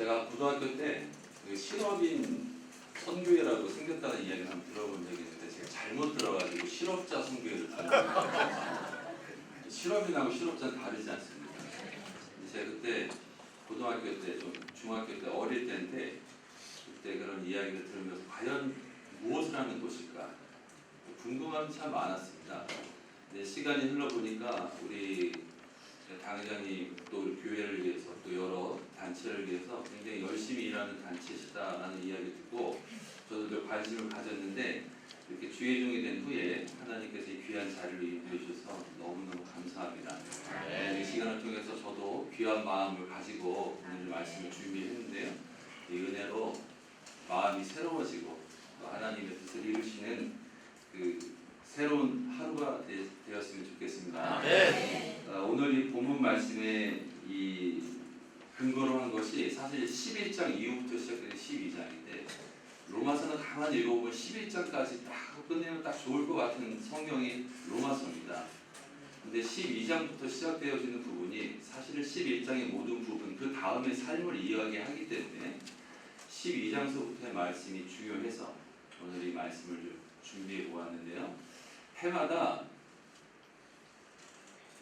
제가 고등학교 때 그 실업인 선교회라고 생겼다는 이야기를 한번 들어본 적이 있는데 제가 잘못 들어가지고 실업자 선교회를 들었어요. 실업인하고 실업자는 다르지 않습니까? 제가 그때 고등학교 때 좀 중학교 때 어릴 때인데 그때 그런 이야기를 들으면서 과연 무엇을 하는 곳일까 궁금함이 참 많았습니다. 근데 시간이 흘러보니까 우리 당회장님 또 우리 교회를 위해서 또 여러 단체를 위해서 굉장히 열심히 일하는 단체시다라는 이야기 듣고 저도 늘 관심을 가졌는데 이렇게 주의종이 된 후에 하나님께서 이 귀한 자리를 인도해 주셔서 너무너무 감사합니다. 이 시간을 통해서 저도 귀한 마음을 가지고 오늘 말씀을 준비했는데요. 이 은혜로 마음이 새로워지고 또 하나님의 뜻을 이루시는 그 새로운 하루가 되었으면 좋겠습니다. 오늘 이 본문 말씀에 이 근거로 한 것이 사실 11장 이후부터 시작되는 12장인데 로마서는 가만히 읽어보면 11장까지 딱 끝내면 딱 좋을 것 같은 성경이 로마서입니다. 근데 12장부터 시작되어지는 부분이 사실은 11장의 모든 부분 그 다음의 삶을 이야기하기 때문에 12장서부터의 말씀이 중요해서 오늘 이 말씀을 준비해 보았는데요. 해마다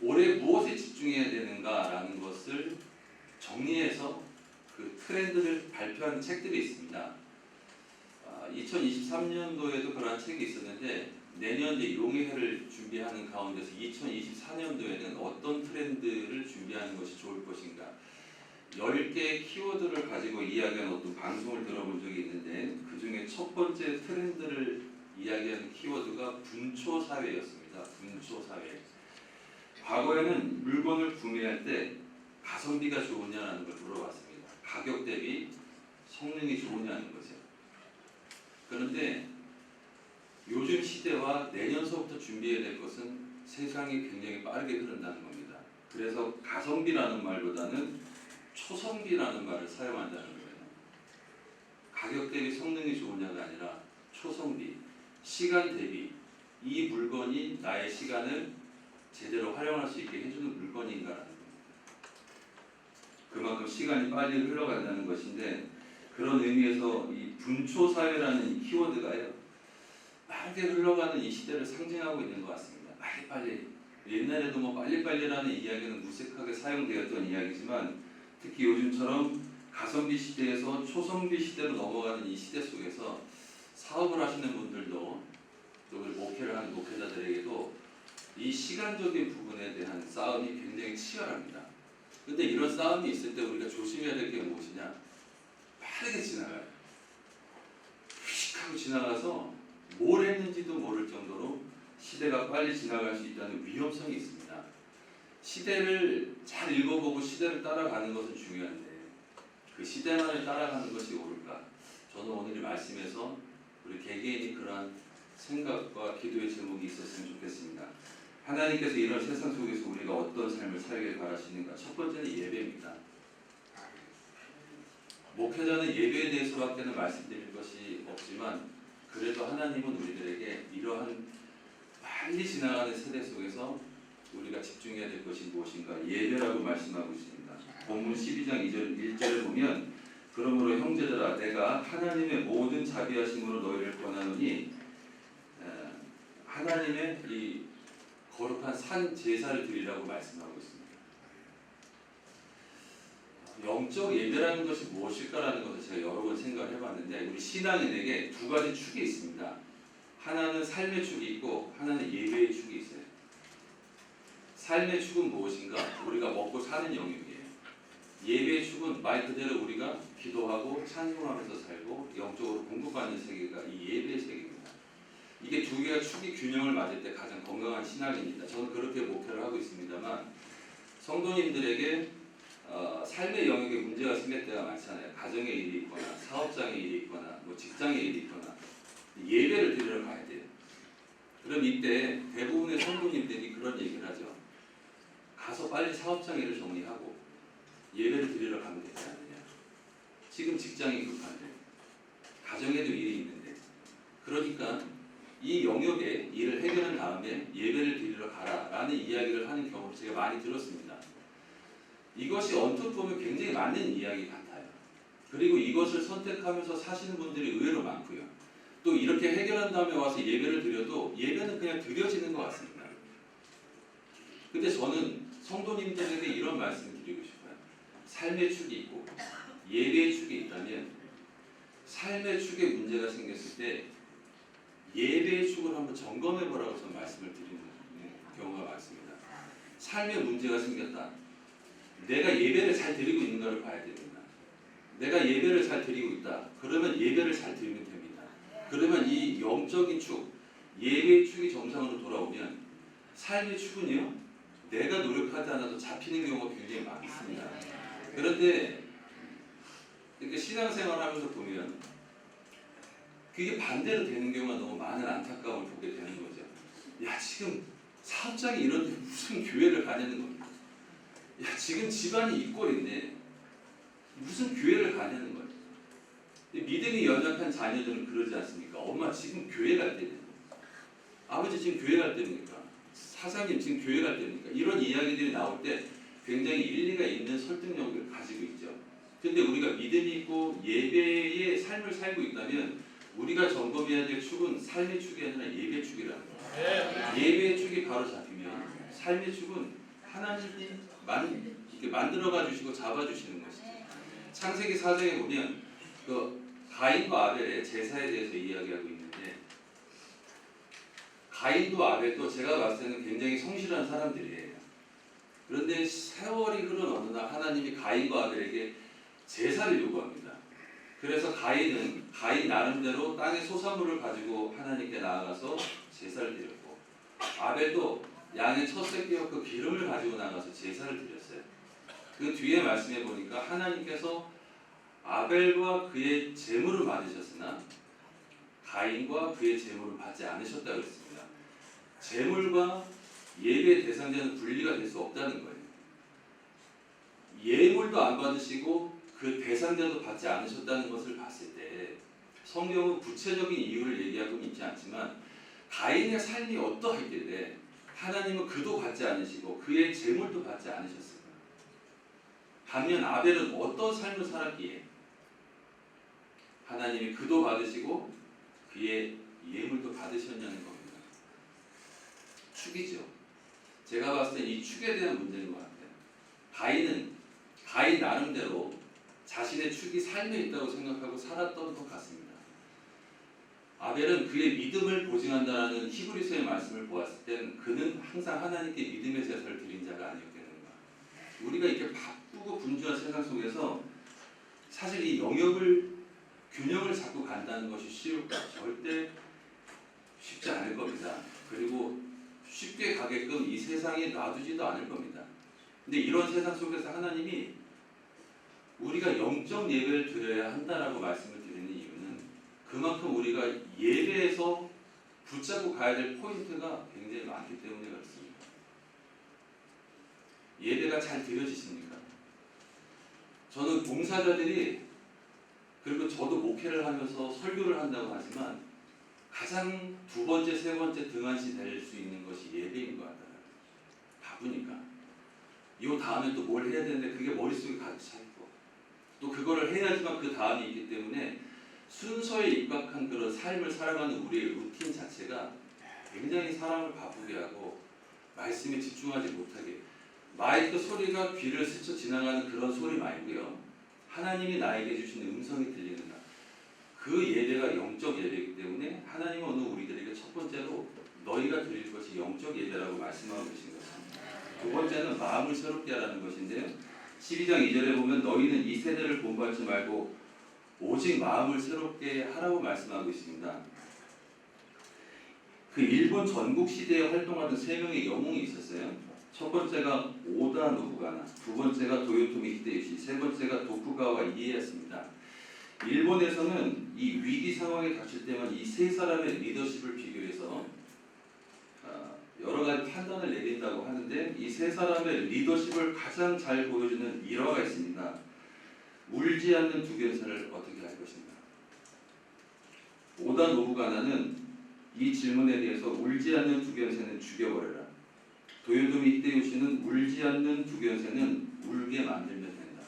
올해 무엇에 집중해야 되는가라는 것을 정리해서 그 트렌드를 발표하는 책들이 있습니다. 2023년도에도 그러한 책이 있었는데 내년 이제 용의 해를 준비하는 가운데서 2024년도에는 어떤 트렌드를 준비하는 것이 좋을 것인가 10개의 키워드를 가지고 이야기하는 어떤 방송을 들어본 적이 있는데 그 중에 첫 번째 트렌드를 이야기하는 키워드가 분초사회였습니다. 분초사회. 과거에는 물건을 구매할 때 가성비가 좋으냐는 걸 물어봤습니다. 가격 대비 성능이 좋으냐는 거죠. 그런데 요즘 시대와 내년서부터 준비해야 될 것은 세상이 굉장히 빠르게 흐른다는 겁니다. 그래서 가성비라는 말보다는 초성비라는 말을 사용한다는 거예요. 가격 대비 성능이 좋으냐가 아니라 초성비, 시간 대비 이 물건이 나의 시간을 제대로 활용할 수 있게 해주는 물건인가라는 겁니다. 그만큼 시간이 빨리 흘러간다는 것인데 그런 의미에서 이 분초사회라는 이 키워드가요. 빠르게 흘러가는 이 시대를 상징하고 있는 것 같습니다. 빨리빨리. 옛날에도 뭐 빨리빨리라는 이야기는 무색하게 사용되었던 이야기지만 특히 요즘처럼 가성비 시대에서 초성비 시대로 넘어가는 이 시대 속에서 사업을 하시는 분들도 또 목회를 하는 목회자들에게도 이 시간적인 부분에 대한 싸움이 굉장히 치열합니다. 근데 이런 싸움이 있을 때 우리가 조심해야 될 게 무엇이냐? 빠르게 지나가요. 휙 하고 지나가서 뭘 했는지도 모를 정도로 시대가 빨리 지나갈 수 있다는 위험성이 있습니다. 시대를 잘 읽어보고 시대를 따라가는 것은 중요한데 그 시대만을 따라가는 것이 옳을까? 저는 오늘 이 말씀에서 우리 개개인이 그러한 생각과 기도의 제목이 있었으면 좋겠습니다. 하나님께서 이런 세상 속에서 우리가 어떤 삶을 살길 바라시는가? 첫 번째는 예배입니다. 목회자는 예배에 대해서밖에는 말씀드릴 것이 없지만 그래도 하나님은 우리들에게 이러한 빨리 지나가는 세대 속에서 우리가 집중해야 될 것이 무엇인가? 예배라고 말씀하고 있습니다. 본문 12장 1절을 보면 그러므로 형제들아 내가 하나님의 모든 자비하심으로 너희를 권하노니 하나님의 이 거룩한 산 제사를 드리라고 말씀하고 있습니다. 영적 예배라는 것이 무엇일까라는 것을 제가 여러 번 생각을 해봤는데 우리 신앙인에게 두 가지 축이 있습니다. 하나는 삶의 축이 있고 하나는 예배의 축이 있어요. 삶의 축은 무엇인가? 우리가 먹고 사는 영역이에요. 예배의 축은 말 그대로 우리가 기도하고 찬송하면서 살고 영적으로 공급받는 세계가 이 예배의 세계입니다. 이게 두 개가 축이 균형을 맞을 때 가장 건강한 신앙입니다. 저는 그렇게 목표를 하고 있습니다만 성도님들에게 삶의 영역에 문제가 생길 때가 많잖아요. 가정의 일이 있거나 사업장의 일이 있거나 뭐 직장의 일이 있거나 예배를 드리러 가야 돼요. 그럼 이때 대부분의 성도님들이 그런 얘기를 하죠. 가서 빨리 사업장 일을 정리하고 예배를 드리러 가면 되지 않느냐. 지금 직장이 급한데 가정에도 일이 있는데 그러니까 이 영역에 일을 해결한 다음에 예배를 드리러 가라라는 이야기를 하는 경우를 제가 많이 들었습니다. 이것이 언뜻 보면 굉장히 맞는 이야기 같아요. 그리고 이것을 선택하면서 사시는 분들이 의외로 많고요. 또 이렇게 해결한 다음에 와서 예배를 드려도 예배는 그냥 드려지는 것 같습니다. 근데 저는 성도님들에게 이런 말씀을 드리고 싶어요. 삶의 축이 있고 예배의 축이 있다면 삶의 축에 문제가 생겼을 때 예배의 축을 한번 점검해 보라고 저는 말씀을 드리는 경우가 많습니다. 삶에 문제가 생겼다. 내가 예배를 잘 드리고 있는가를 봐야 됩니다. 내가 예배를 잘 드리고 있다. 그러면 예배를 잘 드리면 됩니다. 그러면 이 영적인 축, 예배의 축이 정상으로 돌아오면 삶의 축은요, 내가 노력하지 않아도 잡히는 경우가 굉장히 많습니다. 그런데 이렇게 신앙생활하면서 보면 그게 반대로 되는 경우가 너무 많은 안타까움을 보게 되는 거죠. 야, 지금 사업장이 이런데 무슨 교회를 가냐는 겁니다. 야, 지금 집안이 이 꼴인데 무슨 교회를 가냐는 거예요. 믿음이 연약한 자녀들은 그러지 않습니까? 엄마 지금 교회 갈 때냐? 아버지 지금 교회 갈 때입니까? 사장님 지금 교회 갈 때입니까? 이런 이야기들이 나올 때 굉장히 일리가 있는 설득력을 가지고 있죠. 근데 우리가 믿음이 있고 예배의 삶을 살고 있다면 우리가 점검해야 될 축은 삶의 축이 아니라 예배의 축이라는 거예요. 예배의 축이 바로 잡히면 삶의 축은 하나님이 이렇게 만들어가 주시고 잡아주시는 것이죠. 창세기 4장에 보면 그 가인과 아벨의 제사에 대해서 이야기하고 있는데, 가인도 아벨도 제가 봤을 때는 굉장히 성실한 사람들이에요. 그런데 세월이 흐른 어느 날 하나님이 가인과 아벨에게 제사를 요구합니다. 그래서 가인 나름대로 땅의 소산물을 가지고 하나님께 나아가서 제사를 드렸고, 아벨도 양의 첫 새끼와 그 기름을 가지고 나가서 제사를 드렸어요. 그 뒤에 말씀해 보니까 하나님께서 아벨과 그의 제물을 받으셨으나 가인과 그의 제물을 받지 않으셨다고 했습니다. 제물과 예배의 대상자는 분리가 될 수 없다는 거예요. 예물도 안 받으시고 그 대상자도 받지 않으셨다는 것을 봤을 때 성경은 구체적인 이유를 얘기하고는 있지 않지만 가인의 삶이 어떠했길래 하나님은 그도 받지 않으시고 그의 제물도 받지 않으셨을까? 반면 아벨은 어떤 삶을 살았기에 하나님이 그도 받으시고 그의 예물도 받으셨냐는 겁니다. 축이죠. 제가 봤을 때 이 축에 대한 문제인 것 같아요. 가인 나름대로 자신의 축이 삶에 있다고 생각하고 살았던 것 같습니다. 아벨은 그의 믿음을 보증한다는 히브리서의 말씀을 보았을 땐 그는 항상 하나님께 믿음의 제사를 드린 자가 아니었겠는가. 우리가 이렇게 바쁘고 분주한 세상 속에서 사실 이 균형을 잡고 간다는 것이 쉬울까? 절대 쉽지 않을 겁니다. 그리고 쉽게 가게끔 이 세상에 놔두지도 않을 겁니다. 근데 이런 세상 속에서 하나님이 우리가 영적 예배를 드려야 한다라고 말씀을 드리는 이유는 그만큼 우리가 예배에서 붙잡고 가야 될 포인트가 굉장히 많기 때문에 그렇습니다. 예배가 잘 드려지십니까? 저는 봉사자들이, 그리고 저도 목회를 하면서 설교를 한다고 하지만 가장 두 번째, 세 번째 등한시 될 수 있는 것이 예배인 것 같아요. 바쁘니까. 이 다음에 또 뭘 해야 되는데 그게 머릿속에 가득 차 있고 또 그거를 해야지만 그 다음이 있기 때문에 순서에 입각한 그런 삶을 살아가는 우리의 루틴 자체가 굉장히 사람을 바쁘게 하고 말씀에 집중하지 못하게, 마이크 소리가 귀를 스쳐 지나가는 그런 소리 말고요, 하나님이 나에게 주신 음성이 들리는가, 그 예배가 영적 예배이기 때문에 하나님은 오늘 우리들에게 첫 번째로 너희가 드릴 것이 영적 예배라고 말씀하고 계신 것입니다. 두 번째는 마음을 새롭게 하라는 것인데요, 12장 2절에 보면 너희는 이 세대를 본받지 말고 오직 마음을 새롭게 하라고 말씀하고 있습니다. 그 일본 전국 시대에 활동하던 세 명의 영웅이 있었어요. 첫 번째가 오다 노부가나, 두 번째가 도요토미 히데요시, 세 번째가 도쿠가와 이에야스입니다. 일본에서는 이 위기 상황에 닥칠 때만 이 세 사람의 리더십을 비교해서 여러 가지 판단을 내린다고 하는데, 이 세 사람의 리더십을 가장 잘 보여주는 일화가 있습니다. 울지 않는 두견사를 어떻게 할 것인가. 오다 노부가나는 이 질문에 대해서 울지 않는 두견새는 죽여버려라. 도요토미 히데요시는 울지 않는 두견새는 울게 만들면 된다.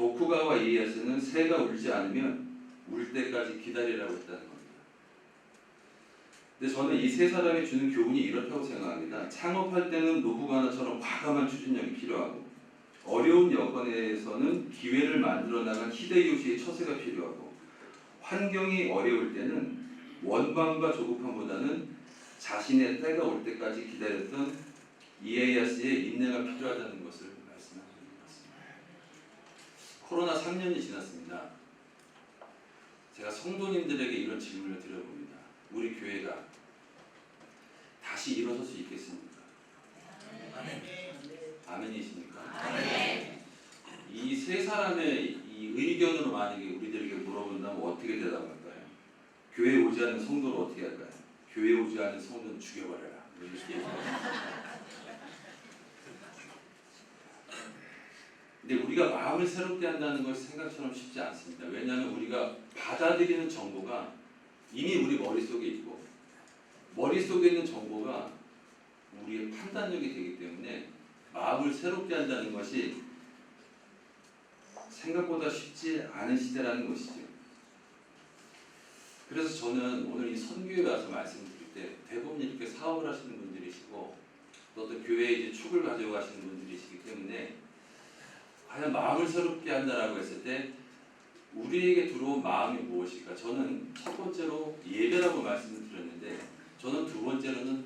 도쿠가와 이에야스는 새가 울지 않으면 울 때까지 기다리라고 했다는 겁니다. 근데 저는 이 세 사람이 주는 교훈이 이렇다고 생각합니다. 창업할 때는 노부가나처럼 과감한 추진력이 필요하고, 어려운 여건에서는 기회를 만들어 나간 히데요시의 처세가 필요하고, 환경이 어려울 때는 원방과 조급함보다는 자신의 때가 올 때까지 기다렸던 이에야스의 인내가 필요하다는 것을 말씀하는 것 같습니다. 코로나 3년이 지났습니다. 제가 성도님들에게 이런 질문을 드려봅니다. 우리 교회가 다시 일어설 수 있겠습니까? 아멘. 아멘이십니까? 아멘. 이 세 사람의 이 의견으로 만약에 우리들에게 물어본다면 어떻게 대답할까요? 교회 오지 않는 성도를 어떻게 할까요? 교회 오지 않는 성도는 죽여버려라. 이렇게. 근데 우리가 마음을 새롭게 한다는 것이 생각처럼 쉽지 않습니다. 왜냐하면 우리가 받아들이는 정보가 이미 우리 머릿속에 있고, 머릿속에 있는 정보가 우리의 판단력이 되기 때문에 마음을 새롭게 한다는 것이 생각보다 쉽지 않은 시대라는 것이죠. 그래서 저는 오늘 이 선교에 와서 말씀드릴 때 대부분 이렇게 사업을 하시는 분들이시고, 또 교회에 이제 축을 가지고 가시는 분들이시기 때문에 과연 마음을 새롭게 한다라고 했을 때 우리에게 들어온 마음이 무엇일까? 저는 첫 번째로 예배라고 말씀을 드렸는데, 저는 두 번째로는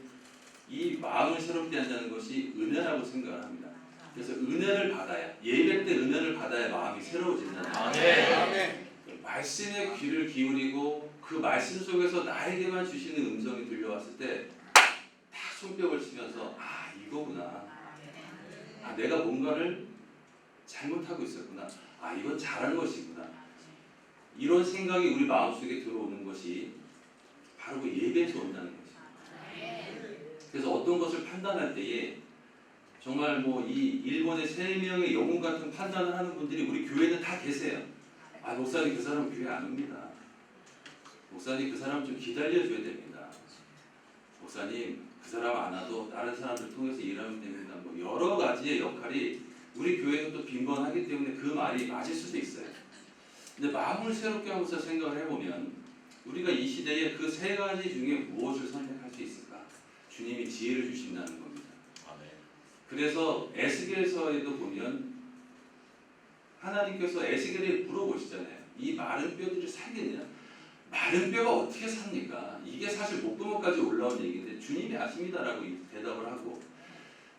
이 마음을 새롭게 한다는 것이 은혜라고 생각을 합니다. 그래서 은혜를 받아야, 예배 때 은혜를 받아야 마음이 새로워진다는 거예요. 말씀에 귀를 기울이고 그 말씀 속에서 나에게만 주시는 음성이 들려왔을 때 딱 손뼉을 치면서 아 이거구나, 아 내가 뭔가를 잘못하고 있었구나, 아 이건 잘한 것이구나, 이런 생각이 우리 마음속에 들어오는 것이 바로 그 예배에서 온다는 것입니다. 그래서 어떤 것을 판단할 때에 정말 뭐 이 일본의 3명의 영웅 같은 판단을 하는 분들이 우리 교회는 다 계세요. 아 목사님 그 사람 교회 안 옵니다. 목사님 그 사람 좀 기다려줘야 됩니다. 목사님 그 사람 안 와도 다른 사람들 통해서 일하면 됩니다. 뭐 여러 가지의 역할이 우리 교회는 또 빈번하기 때문에 그 말이 맞을 수도 있어요. 근데 마음을 새롭게 하면서 생각을 해보면 우리가 이 시대에 그 3가지 중에 무엇을 선택할 수 있을까? 주님이 지혜를 주신다는 겁니다. 그래서 에스겔서에도 보면 하나님께서 에스겔에 물어보시잖아요. 이 마른 뼈들이 살겠냐? 마른 뼈가 어떻게 삽니까? 이게 사실 목구멍까지 올라온 얘기인데 주님이 아십니다라고 대답을 하고,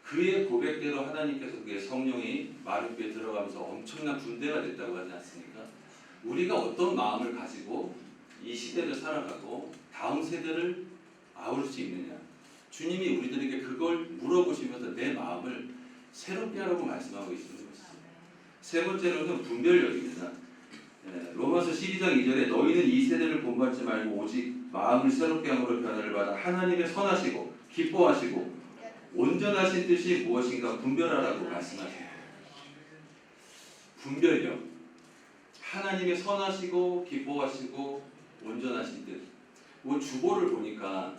그의 고백대로 하나님께서 그의 성령이 마른 뼈에 들어가면서 엄청난 군대가 됐다고 하지 않습니까? 우리가 어떤 마음을 가지고 이 시대를 살아가고 다음 세대를 아울 수 있느냐? 주님이 우리들에게 그걸 물어보시면서 내 마음을 새롭게 하라고 말씀하고 계시는 것이죠. 세 번째로는 분별력입니다. 로마서 12장 2절에 너희는 이 세대를 본받지 말고 오직 마음을 새롭게 함으로 변화를 받아 하나님의 선하시고 기뻐하시고 온전하신 뜻이 무엇인가 분별하라고 말씀하십니다. 분별력, 하나님의 선하시고 기뻐하시고 온전하신 뜻. 그 주보를 보니까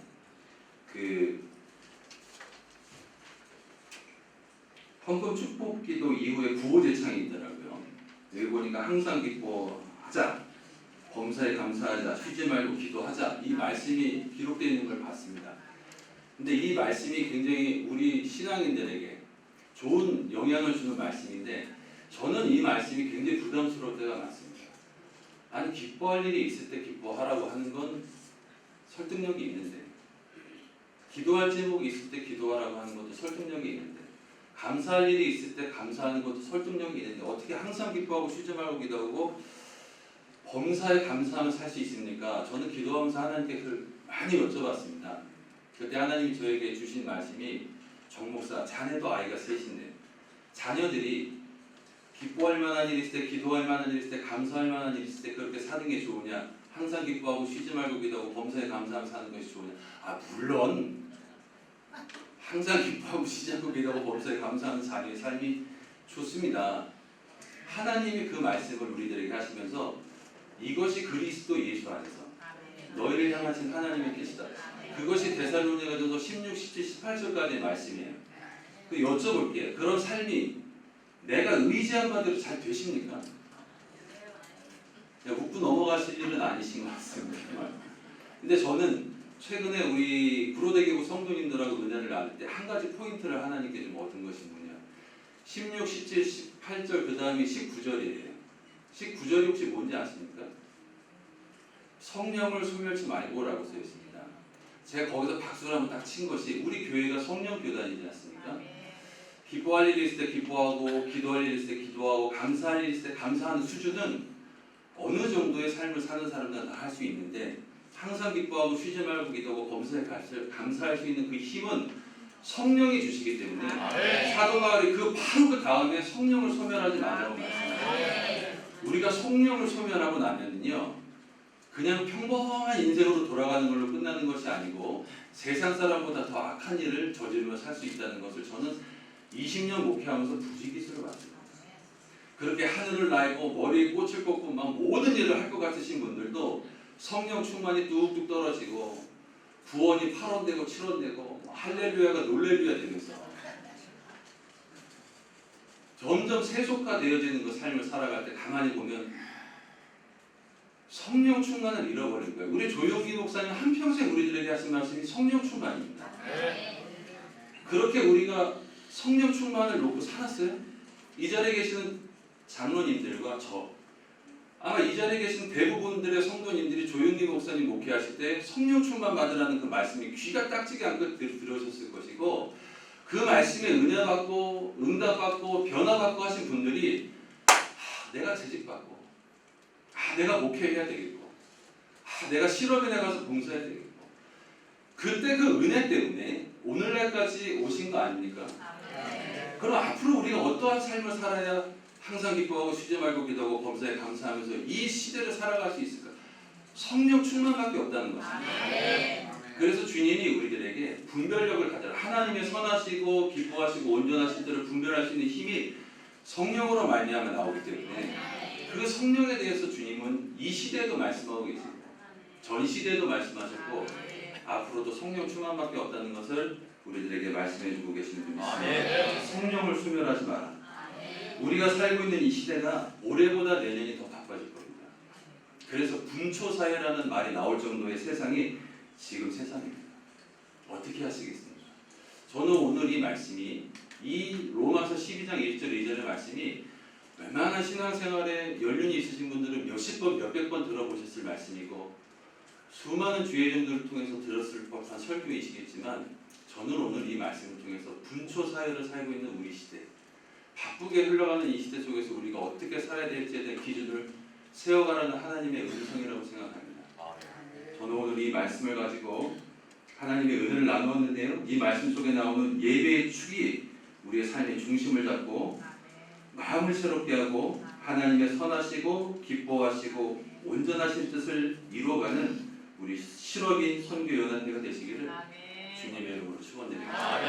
헌금 축복기도 이후에 구호제창이 있더라고요. 여기 보니까 항상 기뻐하자, 범사에 감사하자, 쉬지 말고 기도하자, 이 말씀이 기록되어 있는 걸 봤습니다. 근데 이 말씀이 굉장히 우리 신앙인들에게 좋은 영향을 주는 말씀인데, 저는 이 말씀이 굉장히 부담스러울 때가 많습니다. 아니 기뻐할 일이 있을 때 기뻐하라고 하는 건 설득력이 있는데, 기도할 제목이 있을 때 기도하라고 하는 것도 설득력이 있는데, 감사할 일이 있을 때 감사하는 것도 설득력이 있는데 어떻게 항상 기뻐하고 쉬지 말고 기도하고 범사에 감사하며 살 수 있습니까? 저는 기도하면서 하나님께 그걸 많이 여쭤봤습니다. 그때 하나님이 저에게 주신 말씀이, 정목사 자네도 아이가 셋인데 자녀들이 기뻐할 만한 일이 있을 때, 기도할 만한 일이 있을 때, 감사할 만한 일이 있을 때 그렇게 사는 게 좋으냐? 항상 기뻐하고 쉬지 말고 기도하고 범사에 감사하며 사는 것이 좋으냐? 아 물론 항상 기뻐하고 쉬지 않고 기도하고 범사에 감사하는 자녀의 삶이 좋습니다. 하나님이 그 말씀을 우리들에게 하시면서 이것이 그리스도 예수 안에서 너희를 향하신 하나님의 뜻이다. 그것이 데살로니가전서 16, 17, 18절까지의 말씀이에요. 여쭤볼게요. 그런 삶이 내가 의지한 바대로 잘 되십니까? 웃고 넘어가실 일은 아니신 것 같습니다. 근데 저는 최근에 우리 구로대교구 성도님들하고 은혜를 나눌 때 한 가지 포인트를 하나님께 좀 얻은 것이 뭐냐, 16, 17, 18절 그 다음이 19절이에요. 19절이 혹시 뭔지 아십니까? 성령을 소멸치 말고라고 쓰여 있습니다. 제가 거기서 박수를 한번 딱 친 것이 우리 교회가 성령 교단이지 않습니까? 기뻐할 일이 있을 때 기뻐하고, 기도할 일이 있을 때 기도하고, 감사할 일이 있을 때 감사하는 수준은 어느 정도의 삶을 사는 사람들은 다 할 수 있는데, 항상 기뻐하고 쉬지 말고 기도하고 범사에 감사할 수 있는 그 힘은 성령이 주시기 때문에 사도 바울이 바로 그 다음에 성령을 소멸하지 말라고 말씀합니다. 우리가 성령을 소멸하고 나면요, 그냥 평범한 인생으로 돌아가는 걸로 끝나는 것이 아니고 세상 사람보다 더 악한 일을 저지르며 살 수 있다는 것을 저는 20년 목회하면서 부지기수를 받습니다. 그렇게 하늘을 날고 머리에 꽃을 꽂고 막 모든 일을 할 것 같으신 분들도 성령 충만이 뚝뚝 떨어지고 구원이 8원 되고 7원 되고 할렐루야가 놀렐루야 되면서 점점 세속화되어지는 그 삶을 살아갈 때 가만히 보면 성령 충만을 잃어버린 거예요. 우리 조용기 목사님 한평생 우리들에게 하신 말씀이 성령 충만입니다. 그렇게 우리가 성령 충만을 놓고 살았어요? 이 자리에 계시는 장로님들과 저, 아마 이 자리에 계신 대부분들의 성도님들이 조용기 목사님 목회하실 때 성령 충만 받으라는 그 말씀이 귀가 딱지게 않고 들으셨을 것이고, 그 말씀에 은혜 받고 응답받고 변화받고 하신 분들이 내가 재직받고, 내가 목회해야 되겠고, 내가 실업에 나가서 봉사해야 되겠고, 그때 그 은혜 때문에 오늘날까지 오신 거 아닙니까? 그럼 앞으로 우리가 어떠한 삶을 살아야 항상 기뻐하고 쉬지 말고 기도하고 범사에 감사하면서 이 시대를 살아갈 수 있을까? 성령 충만밖에 없다는 것입니다. 그래서 주님이 우리들에게 분별력을 가져라. 하나님의 선하시고 기뻐하시고 온전하신 때를 분별할 수 있는 힘이 성령으로 말미암아 나오기 때문에 그 성령에 대해서 주님은 이 시대에도 말씀하고 계십니다. 전 시대에도 말씀하셨고 앞으로도 성령 충만밖에 없다는 것을 우리들에게 말씀해주고 계시는 분이십니다. 성령을 소멸하지 마라. 우리가 살고 있는 이 시대가 올해보다 내년이 더 바빠질 겁니다. 그래서 분초사회라는 말이 나올 정도의 세상이 지금 세상입니다. 어떻게 하시겠습니까? 저는 오늘 이 말씀이 이 로마서 12장 1절 2절의 말씀이 웬만한 신앙생활에 연륜이 있으신 분들은 몇십 번 몇백 번 들어보셨을 말씀이고 수많은 주의종들을 통해서 들었을 법한 설교이시겠지만 저는 오늘 이 말씀을 통해서 분초사회를 살고 있는 우리 시대, 바쁘게 흘러가는 이 시대 속에서 우리가 어떻게 살아야 될지에 대한 기준을 세워가라는 하나님의 음성이라고 생각합니다. 저는 오늘 이 말씀을 가지고 하나님의 은혜를 나누었는데요, 이 말씀 속에 나오는 예배의 축이 우리의 삶의 중심을 잡고 마음을 새롭게 하고 하나님의 선하시고 기뻐하시고 온전하신 뜻을 이루어가는 우리 실업인 선교연합회가 되시기를 주님의 이름으로 축원드립니다.